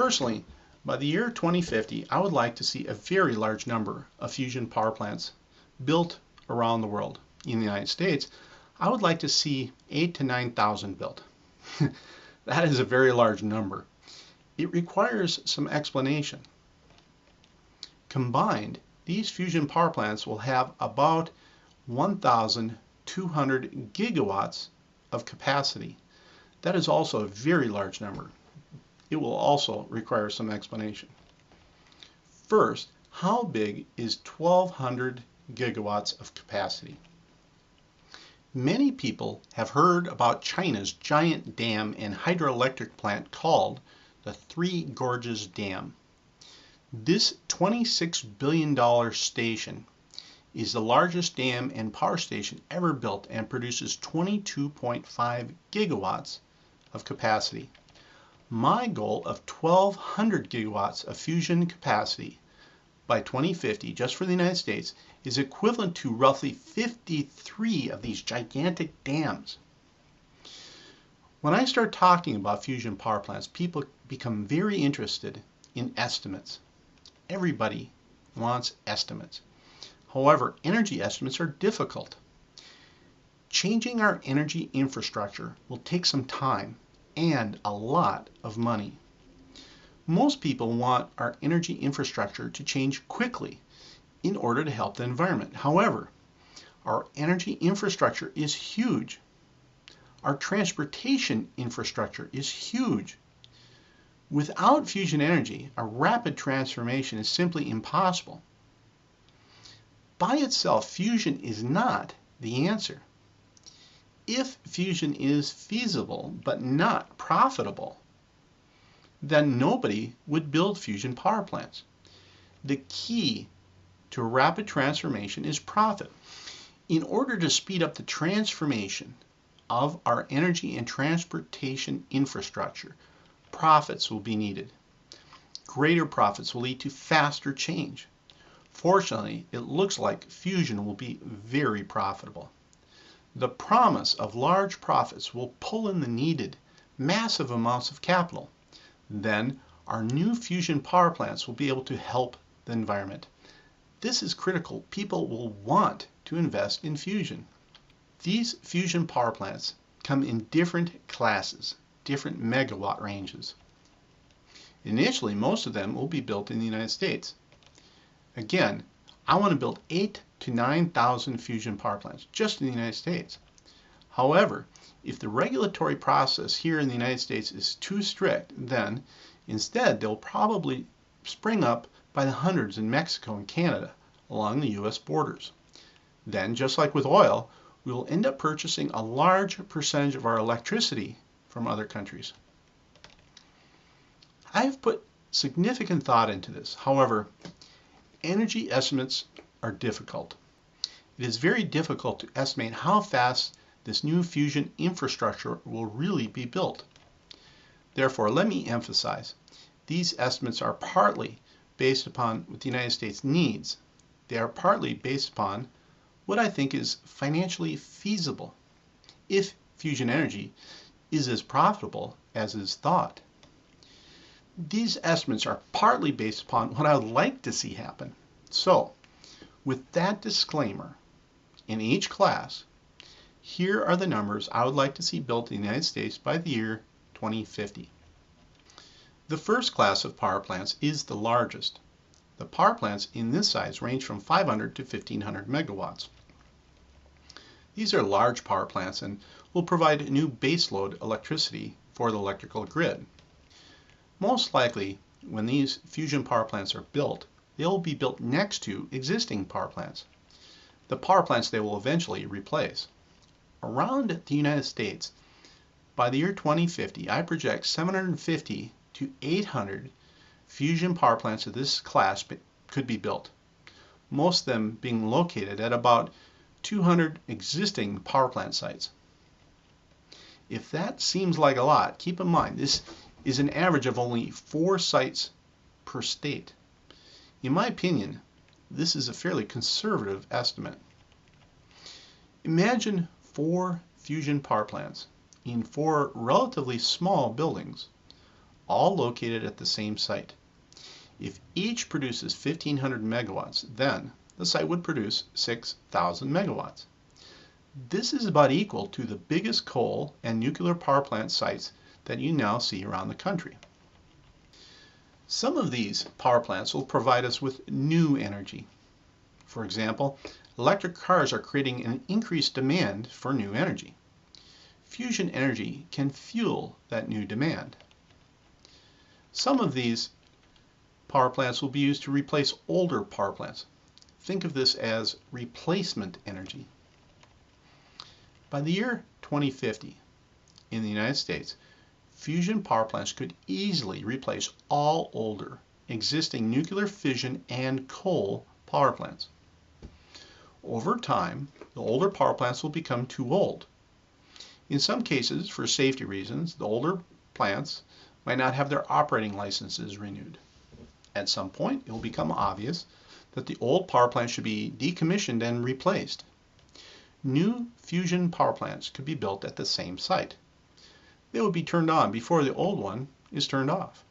Personally, by the year 2050, I would like to see a very large number of fusion power plants built around the world. In the United States, I would like to see 8,000 to 9,000 built. That is a very large number. It requires some explanation. Combined, these fusion power plants will have about 1,200 gigawatts of capacity. That is also a very large number. It will also require some explanation. First, how big is 1,200 gigawatts of capacity? Many people have heard about China's giant dam and hydroelectric plant called the Three Gorges Dam. This $26 billion station is the largest dam and power station ever built and produces 22.5 gigawatts of capacity. My goal of 1,200 gigawatts of fusion capacity by 2050, just for the United States, is equivalent to roughly 53 of these gigantic dams. When I start talking about fusion power plants, people become very interested in estimates. Everybody wants estimates. However, energy estimates are difficult. Changing our energy infrastructure will take some time and a lot of money. Most people want our energy infrastructure to change quickly in order to help the environment. However, our energy infrastructure is huge. Our transportation infrastructure is huge. Without fusion energy, a rapid transformation is simply impossible. By itself, fusion is not the answer. If fusion is feasible but not profitable, then nobody would build fusion power plants. The key to rapid transformation is profit. In order to speed up the transformation of our energy and transportation infrastructure, profits will be needed. Greater profits will lead to faster change. Fortunately, it looks like fusion will be very profitable. The promise of large profits will pull in the needed massive amounts of capital. Then our new fusion power plants will be able to help the environment. This is critical. People will want to invest in fusion. These fusion power plants come in different classes, different megawatt ranges. Initially, most of them will be built in the United States. Again, I want to build 8,000 to 9,000 fusion power plants just in the United States. However, if the regulatory process here in the United States is too strict, then instead they'll probably spring up by the hundreds in Mexico and Canada along the US borders. Then, just like with oil, we will end up purchasing a large percentage of our electricity from other countries. I have put significant thought into this. However, energy estimates are difficult. It is very difficult to estimate how fast this new fusion infrastructure will really be built. Therefore, let me emphasize, these estimates are partly based upon what the United States needs. They are partly based upon what I think is financially feasible, if fusion energy is as profitable as is thought. These estimates are partly based upon what I would like to see happen. So, with that disclaimer, in each class, here are the numbers I would like to see built in the United States by the year 2050. The first class of power plants is the largest. The power plants in this size range from 500 to 1,500 megawatts. These are large power plants and will provide new baseload electricity for the electrical grid. Most likely, when these fusion power plants are built, they will be built next to existing power plants, the power plants they will eventually replace. Around the United States, by the year 2050, I project 750 to 800 fusion power plants of this class could be built, most of them being located at about 200 existing power plant sites. If that seems like a lot, keep in mind this is an average of only 4 sites per state. In my opinion, this is a fairly conservative estimate. Imagine 4 fusion power plants in 4 relatively small buildings, all located at the same site. If each produces 1,500 megawatts, then the site would produce 6,000 megawatts. This is about equal to the biggest coal and nuclear power plant sites that you now see around the country. Some of these power plants will provide us with new energy. For example, electric cars are creating an increased demand for new energy. Fusion energy can fuel that new demand. Some of these power plants will be used to replace older power plants. Think of this as replacement energy. By the year 2050, in the United States, fusion power plants could easily replace all older existing nuclear fission and coal power plants. Over time, the older power plants will become too old. In some cases, for safety reasons, the older plants might not have their operating licenses renewed. At some point, it will become obvious that the old power plant should be decommissioned and replaced. New fusion power plants could be built at the same site. They would be turned on before the old one is turned off.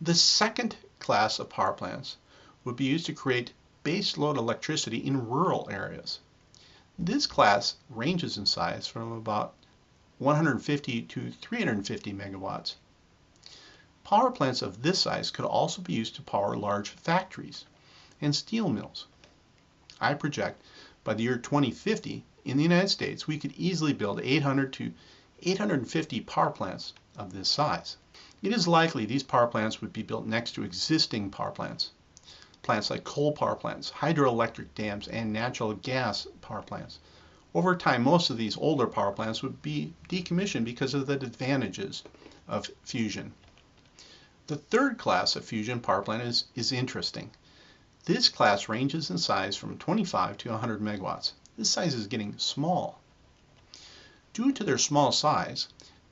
The second class of power plants would be used to create baseload electricity in rural areas. This class ranges in size from about 150 to 350 megawatts. Power plants of this size could also be used to power large factories and steel mills. I project by the year 2050 in the United States we could easily build 800 to 850 power plants of this size. It is likely these power plants would be built next to existing power plants. Plants like coal power plants, hydroelectric dams, and natural gas power plants. Over time, most of these older power plants would be decommissioned because of the advantages of fusion. The third class of fusion power plant is interesting. This class ranges in size from 25 to 100 megawatts. This size is getting small. Due to their small size,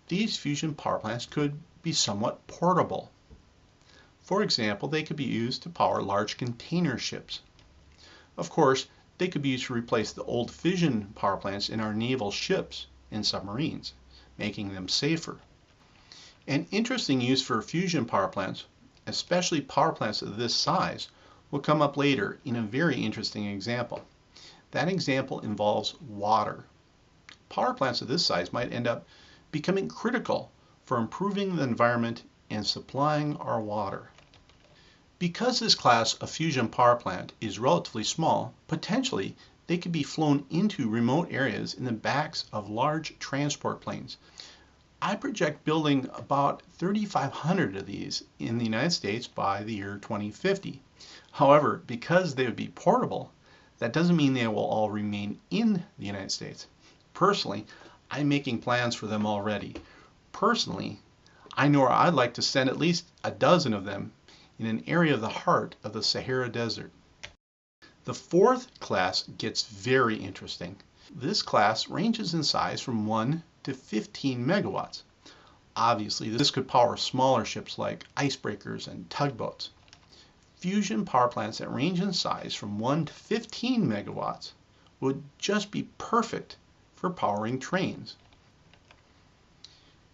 these fusion power plants could be somewhat portable. For example, they could be used to power large container ships. Of course, they could be used to replace the old fission power plants in our naval ships and submarines, making them safer. An interesting use for fusion power plants, especially power plants of this size, will come up later in a very interesting example. That example involves water. Power plants of this size might end up becoming critical for improving the environment and supplying our water. Because this class of fusion power plant is relatively small, potentially they could be flown into remote areas in the backs of large transport planes. I project building about 3,500 of these in the United States by the year 2050. However, because they would be portable, that doesn't mean they will all remain in the United States. Personally, I'm making plans for them already. Personally, I know where I'd like to send at least a dozen of them in an area of the heart of the Sahara Desert. The fourth class gets very interesting. This class ranges in size from 1 to 15 megawatts. Obviously, this could power smaller ships like icebreakers and tugboats. Fusion power plants that range in size from 1 to 15 megawatts would just be perfect for powering trains.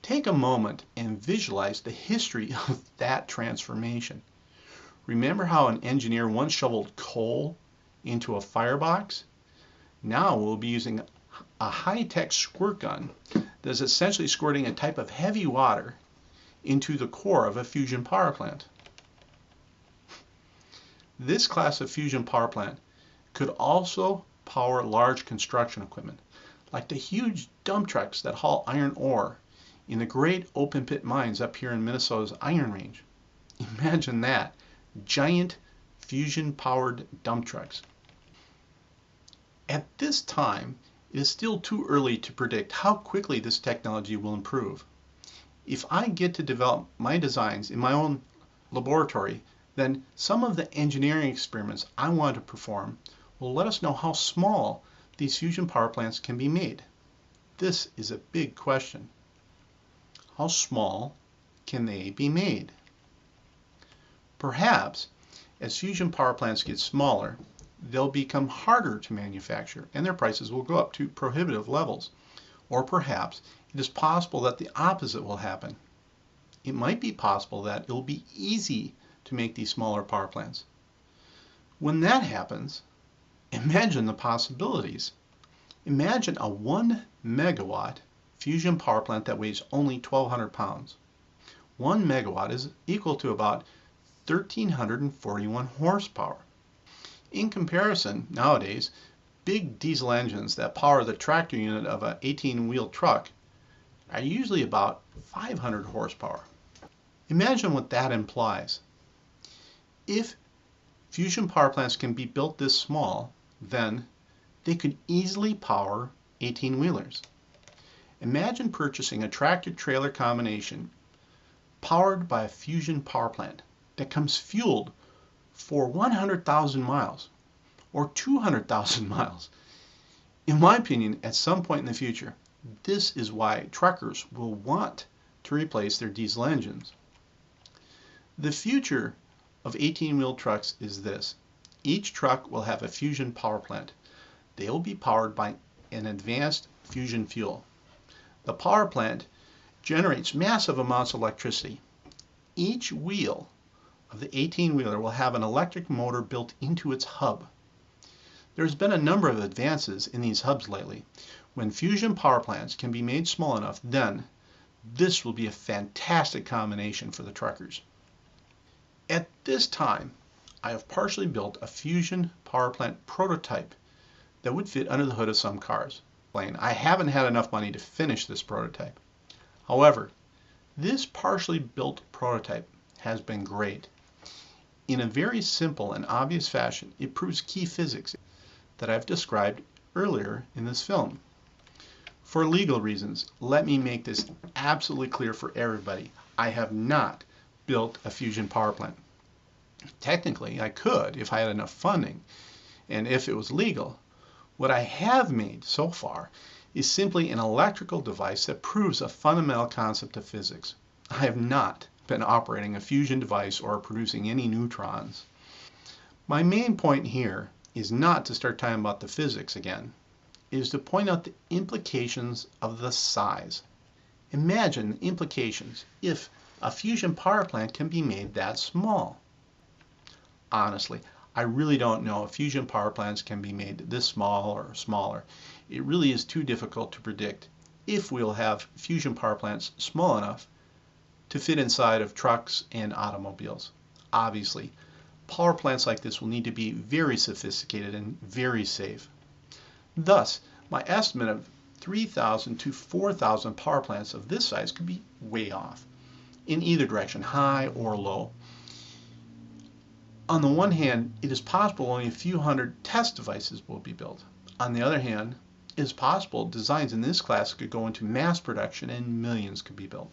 Take a moment and visualize the history of that transformation. Remember how an engineer once shoveled coal into a firebox? Now we'll be using a high-tech squirt gun that is essentially squirting a type of heavy water into the core of a fusion power plant. This class of fusion power plant could also power large construction equipment, like the huge dump trucks that haul iron ore in the great open pit mines up here in Minnesota's Iron Range. Imagine that, giant fusion powered dump trucks. At this time, it is still too early to predict how quickly this technology will improve. If I get to develop my designs in my own laboratory, then some of the engineering experiments I want to perform will let us know how small these fusion power plants can be made. This is a big question. How small can they be made? Perhaps, as fusion power plants get smaller, they'll become harder to manufacture and their prices will go up to prohibitive levels. Or perhaps it is possible that the opposite will happen. it might be possible that it'll be easy to make these smaller power plants. When that happens, imagine the possibilities. Imagine a 1 megawatt fusion power plant that weighs only 1,200 pounds. 1 megawatt is equal to about 1,341 horsepower. In comparison, nowadays, big diesel engines that power the tractor unit of an 18-wheel truck are usually about 500 horsepower. Imagine what that implies. If fusion power plants can be built this small, then they could easily power 18-wheelers. Imagine purchasing a tractor-trailer combination powered by a fusion power plant that comes fueled for 100,000 miles or 200,000 miles. In my opinion, at some point in the future, this is why truckers will want to replace their diesel engines. The future of 18-wheel trucks is this. Each truck will have a fusion power plant. They will be powered by an advanced fusion fuel. The power plant generates massive amounts of electricity. Each wheel of the 18-wheeler will have an electric motor built into its hub. There's been a number of advances in these hubs lately. When fusion power plants can be made small enough, then this will be a fantastic combination for the truckers. At this time, I have partially built a fusion power plant prototype that would fit under the hood of some cars. I haven't had enough money to finish this prototype. However, this partially built prototype has been great. In a very simple and obvious fashion, it proves key physics that I've described earlier in this film. For legal reasons, let me make this absolutely clear for everybody. I have not built a fusion power plant. Technically, I could if I had enough funding and if it was legal. What I have made so far is simply an electrical device that proves a fundamental concept of physics. I have not been operating a fusion device or producing any neutrons. My main point here is not to start talking about the physics again. It is to point out the implications of the size. Imagine the implications if a fusion power plant can be made that small. Honestly, I really don't know if fusion power plants can be made this small or smaller. It really is too difficult to predict if we'll have fusion power plants small enough to fit inside of trucks and automobiles. Obviously, power plants like this will need to be very sophisticated and very safe. Thus, my estimate of 3,000 to 4,000 power plants of this size could be way off, in either direction, high or low. On the one hand, it is possible only a few hundred test devices will be built. On the other hand, it is possible designs in this class could go into mass production and millions could be built.